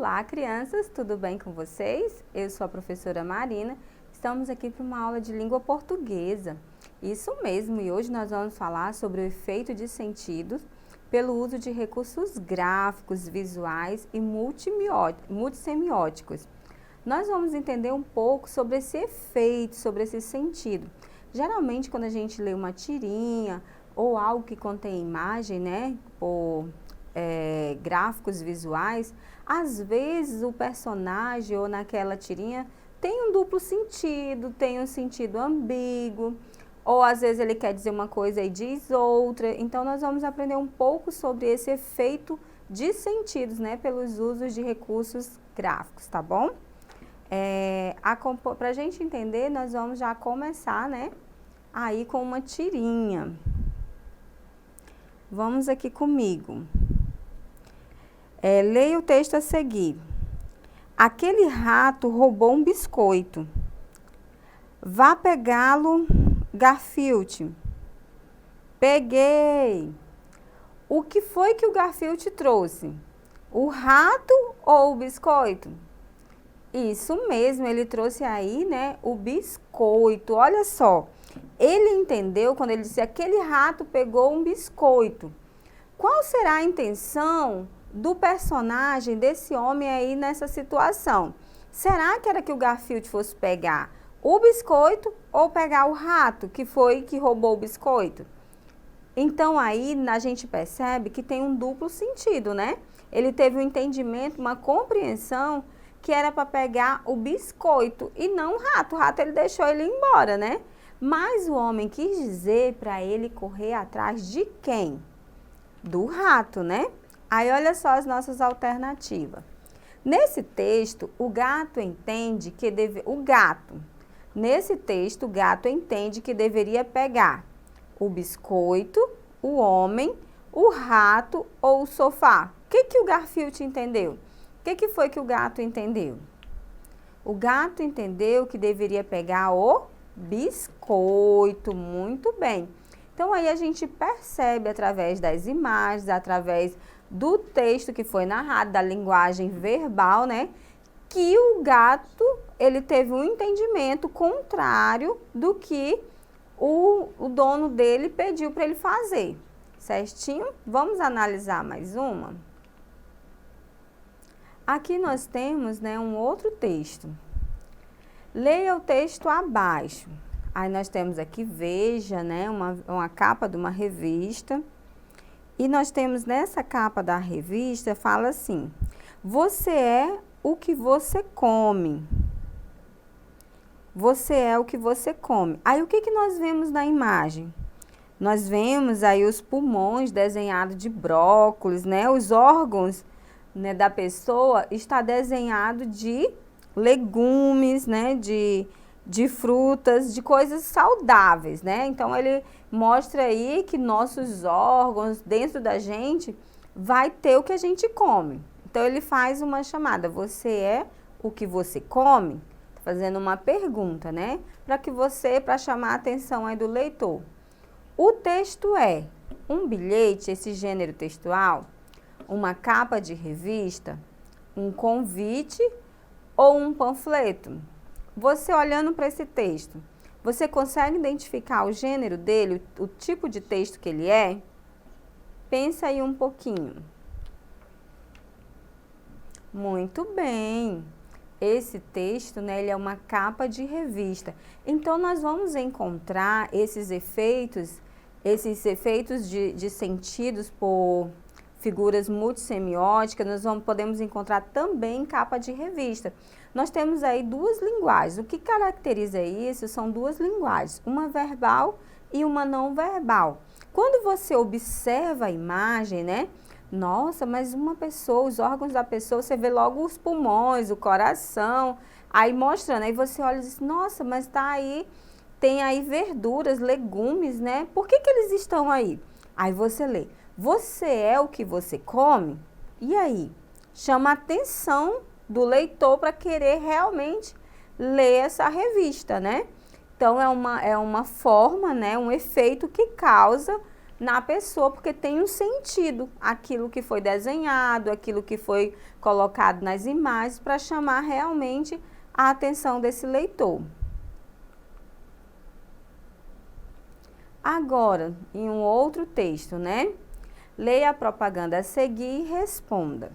Olá, crianças, tudo bem com vocês? Eu sou a professora Marina, estamos aqui para uma aula de língua portuguesa. Isso mesmo, e hoje nós vamos falar sobre o efeito de sentidos pelo uso de recursos gráficos, visuais e multissemióticos. Nós vamos entender um pouco sobre esse efeito, sobre esse sentido. Geralmente, quando a gente lê uma tirinha ou algo que contém imagem, né, ou gráficos visuais, às vezes o personagem ou naquela tirinha tem um duplo sentido, tem um sentido ambíguo, ou às vezes ele quer dizer uma coisa e diz outra. Então nós vamos aprender um pouco sobre esse efeito de sentidos, né, pelos usos de recursos gráficos, tá bom? Para a gente entender, nós vamos já começar, né, aí com uma tirinha. Vamos aqui comigo. Leia o texto a seguir. Aquele rato roubou um biscoito. Vá pegá-lo, Garfield. Peguei. O que foi que o Garfield trouxe? O rato ou o biscoito? Isso mesmo, ele trouxe aí, né, o biscoito. Olha só, ele entendeu quando ele disse aquele rato pegou um biscoito. Qual será a intenção do personagem, desse homem aí nessa situação? Será que era que o Garfield fosse pegar o biscoito ou pegar o rato que foi que roubou o biscoito? Então aí a gente percebe que tem um duplo sentido, né? Ele teve um entendimento, uma compreensão que era para pegar o biscoito e não o rato. O rato ele deixou ele ir embora, né? Mas o homem quis dizer para ele correr atrás de quem? Do rato, né? Aí olha só as nossas alternativas. Nesse texto, o gato entende que Nesse texto, o gato entende que deveria pegar o biscoito, o homem, o rato ou o sofá. O que o Garfield entendeu? O que foi que o gato entendeu? O gato entendeu que deveria pegar o biscoito. Muito bem. Então, aí a gente percebe através das imagens, através do texto que foi narrado, da linguagem verbal, né, que o gato, ele teve um entendimento contrário do que o dono dele pediu para ele fazer. Certinho? Vamos analisar mais uma? Aqui nós temos, né, um outro texto. Leia o texto abaixo. Aí nós temos aqui, veja, né, uma capa de uma revista. E nós temos nessa capa da revista, fala assim: você é o que você come. Você é o que você come. Aí o que nós vemos na imagem? Nós vemos aí os pulmões desenhados de brócolis, né? Os órgãos, né, da pessoa está desenhado de legumes, né? De frutas, de coisas saudáveis, né? Então, ele mostra aí que nossos órgãos dentro da gente vai ter o que a gente come. Então, ele faz uma chamada, você é o que você come? Tá fazendo uma pergunta, né? Para chamar a atenção aí do leitor. O texto é um bilhete, esse gênero textual, uma capa de revista, um convite ou um panfleto? Você olhando para esse texto, você consegue identificar o gênero dele, o tipo de texto que ele é? Pensa aí um pouquinho. Muito bem. Esse texto, né, ele é uma capa de revista. Então, nós vamos encontrar esses efeitos de sentidos por figuras multissemióticas, podemos encontrar também em capa de revista. Nós temos aí duas linguagens. O que caracteriza isso são duas linguagens, uma verbal e uma não verbal. Quando você observa a imagem, né? Nossa, mas uma pessoa, os órgãos da pessoa, você vê logo os pulmões, o coração, aí mostrando, aí você olha e diz, nossa, mas tá aí, tem aí verduras, legumes, né? Por que eles estão aí? Aí você lê. Você é o que você come? E aí? Chama a atenção do leitor para querer realmente ler essa revista, né? Então, é uma forma, né? Um efeito que causa na pessoa, porque tem um sentido, aquilo que foi desenhado, aquilo que foi colocado nas imagens, para chamar realmente a atenção desse leitor. Agora, em um outro texto, né? Leia a propaganda a seguir e responda.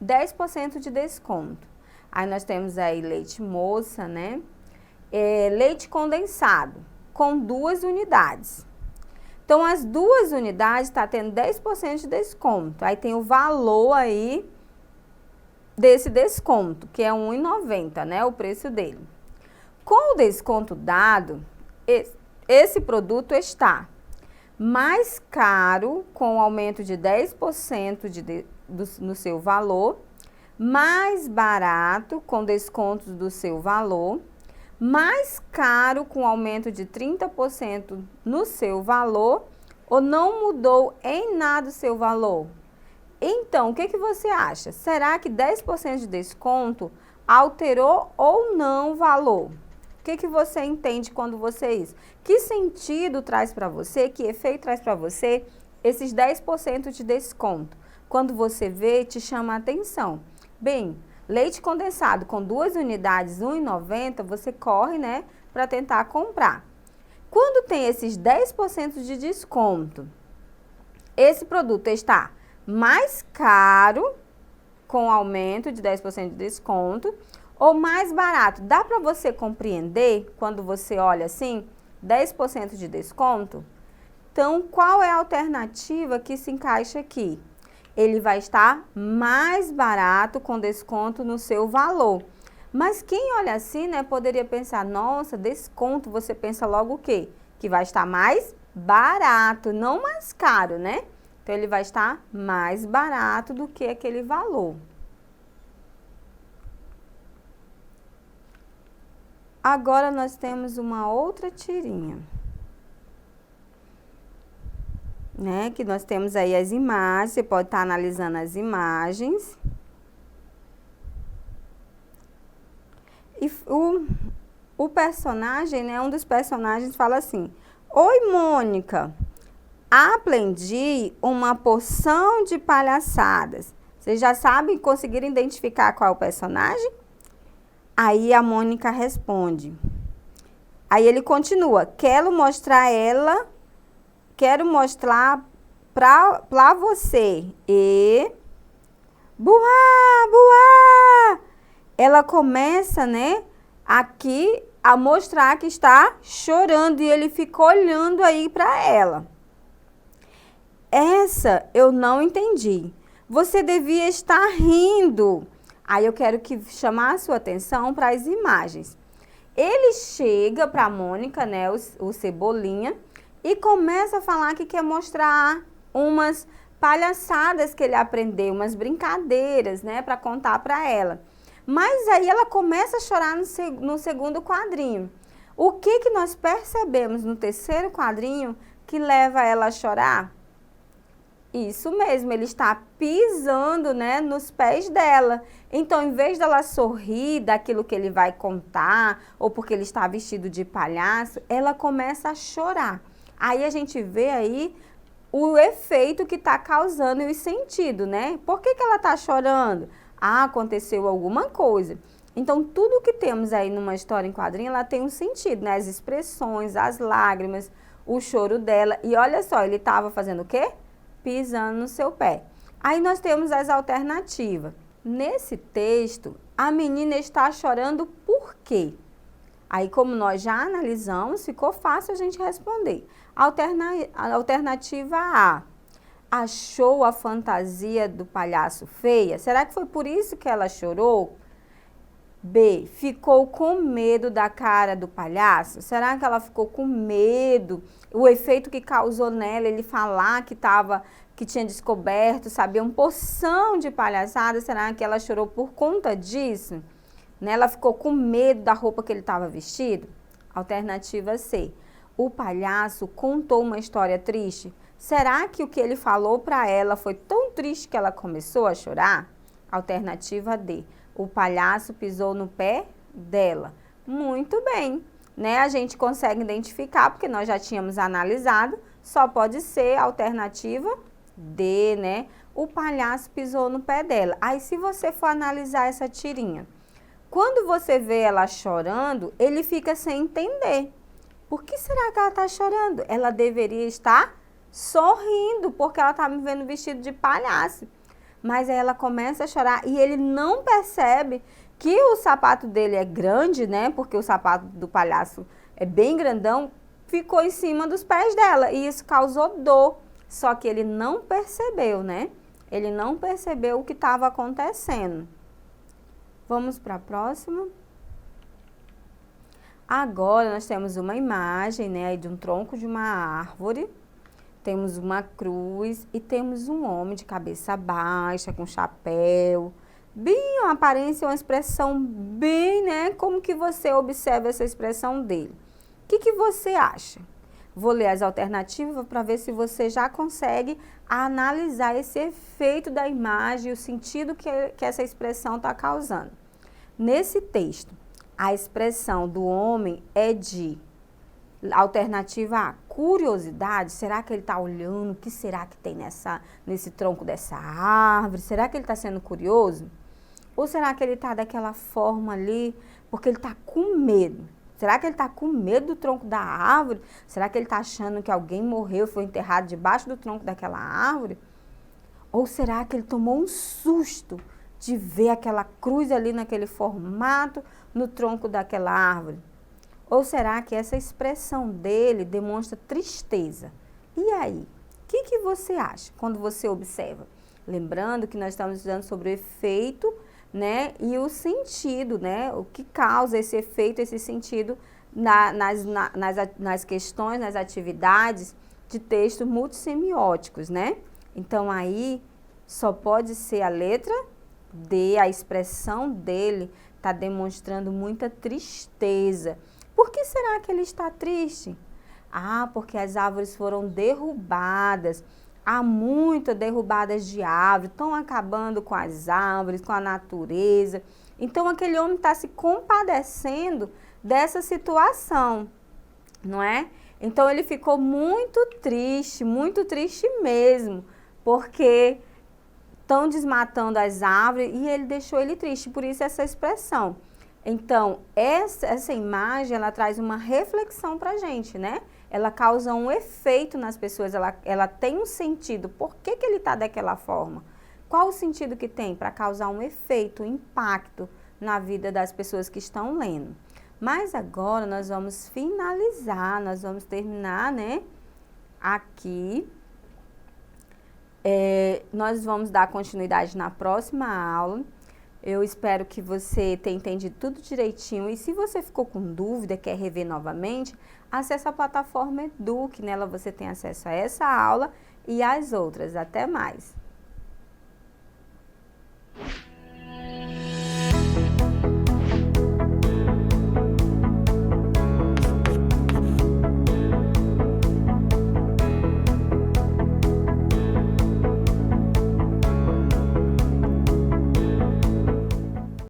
10% de desconto. Aí nós temos aí leite moça, né? Leite condensado, com 2 unidades. Então, as 2 unidades está tendo 10% de desconto. Aí tem o valor aí desse desconto, que é R$ 1,90, né? O preço dele. Com o desconto dado, esse produto está mais caro, com o aumento de 10% no seu valor, mais barato, com descontos do seu valor, mais caro, com aumento de 30% no seu valor, ou não mudou em nada o seu valor? Então, o que você acha? Será que 10% de desconto alterou ou não o valor? O que você entende quando você isso? Que sentido traz para você, que efeito traz para você esses 10% de desconto? Quando você vê, te chama a atenção. Bem, leite condensado com 2 unidades, R$ 1,90, você corre, né, para tentar comprar. Quando tem esses 10% de desconto, esse produto está mais caro, com aumento de 10% de desconto, ou mais barato? Dá para você compreender quando você olha assim, 10% de desconto? Então, qual é a alternativa que se encaixa aqui? Ele vai estar mais barato com desconto no seu valor. Mas quem olha assim, né, poderia pensar, nossa, desconto, você pensa logo o quê? Que vai estar mais barato, não mais caro, né? Então, ele vai estar mais barato do que aquele valor. Agora, nós temos uma outra tirinha, né? Que nós temos aí as imagens, você pode estar analisando as imagens. E o personagem, né? Um dos personagens fala assim, oi, Mônica, aprendi uma porção de palhaçadas. Vocês já sabem, conseguiram identificar qual é o personagem? Aí a Mônica responde. Aí ele continua, quero mostrar pra você. E buá, buá. Ela começa, né, aqui a mostrar que está chorando e ele fica olhando aí para ela. Essa eu não entendi. Você devia estar rindo. Aí eu quero chamar a sua atenção para as imagens. Ele chega para a Mônica, né, o Cebolinha, e começa a falar que quer mostrar umas palhaçadas que ele aprendeu, umas brincadeiras, né, para contar para ela. Mas aí ela começa a chorar no segundo quadrinho. O que nós percebemos no terceiro quadrinho que leva ela a chorar? Isso mesmo, ele está pisando, né, nos pés dela. Então, em vez dela sorrir daquilo que ele vai contar, ou porque ele está vestido de palhaço, ela começa a chorar. Aí a gente vê aí o efeito que está causando e o sentido, né? Por que ela está chorando? Ah, aconteceu alguma coisa. Então, tudo que temos aí numa história em quadrinho, ela tem um sentido, né? As expressões, as lágrimas, o choro dela. E olha só, ele estava fazendo o quê? Pisando no seu pé. Aí nós temos as alternativas. Nesse texto, a menina está chorando por quê? Aí, como nós já analisamos, ficou fácil a gente responder. Alternativa A. Achou a fantasia do palhaço feia? Será que foi por isso que ela chorou? B. Ficou com medo da cara do palhaço? Será que ela ficou com medo? O efeito que causou nela, ele falar que tinha descoberto, sabia, uma porção de palhaçada, será que ela chorou por conta disso? Né? Ela ficou com medo da roupa que ele estava vestido? Alternativa C. O palhaço contou uma história triste? Será que o que ele falou para ela foi tão triste que ela começou a chorar? Alternativa D. O palhaço pisou no pé dela. Muito bem, né? A gente consegue identificar, porque nós já tínhamos analisado só pode ser a alternativa D, né? O palhaço pisou no pé dela. Aí, se você for analisar essa tirinha, quando você vê ela chorando, ele fica sem entender. Por que será que ela está chorando? Ela deveria estar sorrindo, porque ela está me vendo vestido de palhaço. Mas aí ela começa a chorar e ele não percebe que o sapato dele é grande, né? Porque o sapato do palhaço é bem grandão, ficou em cima dos pés dela e isso causou dor. Só que ele não percebeu, né? Ele não percebeu o que estava acontecendo. Vamos para a próxima. Agora nós temos uma imagem, né, de um tronco de uma árvore. Temos uma cruz e temos um homem de cabeça baixa, com chapéu. Bem uma aparência, uma expressão bem, né? Como que você observa essa expressão dele? O que você acha? Vou ler as alternativas para ver se você já consegue analisar esse efeito da imagem e o sentido que essa expressão está causando. Nesse texto, a expressão do homem é de alternativa A, curiosidade. Será que ele está olhando? O que será que tem nesse tronco dessa árvore? Será que ele está sendo curioso? Ou será que ele está daquela forma ali porque ele está com medo? Será que ele está com medo do tronco da árvore? Será que ele está achando que alguém morreu e foi enterrado debaixo do tronco daquela árvore? Ou será que ele tomou um susto de ver aquela cruz ali naquele formato no tronco daquela árvore? Ou será que essa expressão dele demonstra tristeza? E aí, o que você acha quando você observa? Lembrando que nós estamos estudando sobre o efeito, né, e o sentido, né, o que causa esse efeito, esse sentido nas questões, nas atividades de textos multissemióticos, né? Então, aí só pode ser a letra D, a expressão dele está demonstrando muita tristeza. Por que será que ele está triste? Ah, porque as árvores foram derrubadas. Há muitas derrubadas de árvores, estão acabando com as árvores, com a natureza. Então, aquele homem está se compadecendo dessa situação, não é? Então, ele ficou muito triste mesmo, porque estão desmatando as árvores e ele deixou ele triste, por isso essa expressão. Então, essa imagem, ela traz uma reflexão para a gente, né? Ela causa um efeito nas pessoas, ela tem um sentido. Por que ele está daquela forma? Qual o sentido que tem para causar um efeito, um impacto na vida das pessoas que estão lendo? Mas agora nós vamos finalizar, nós vamos terminar, né? Aqui. Nós vamos dar continuidade na próxima aula. Eu espero que você tenha entendido tudo direitinho e se você ficou com dúvida, quer rever novamente, acesse a plataforma Edu, que nela você tem acesso a essa aula e às outras. Até mais!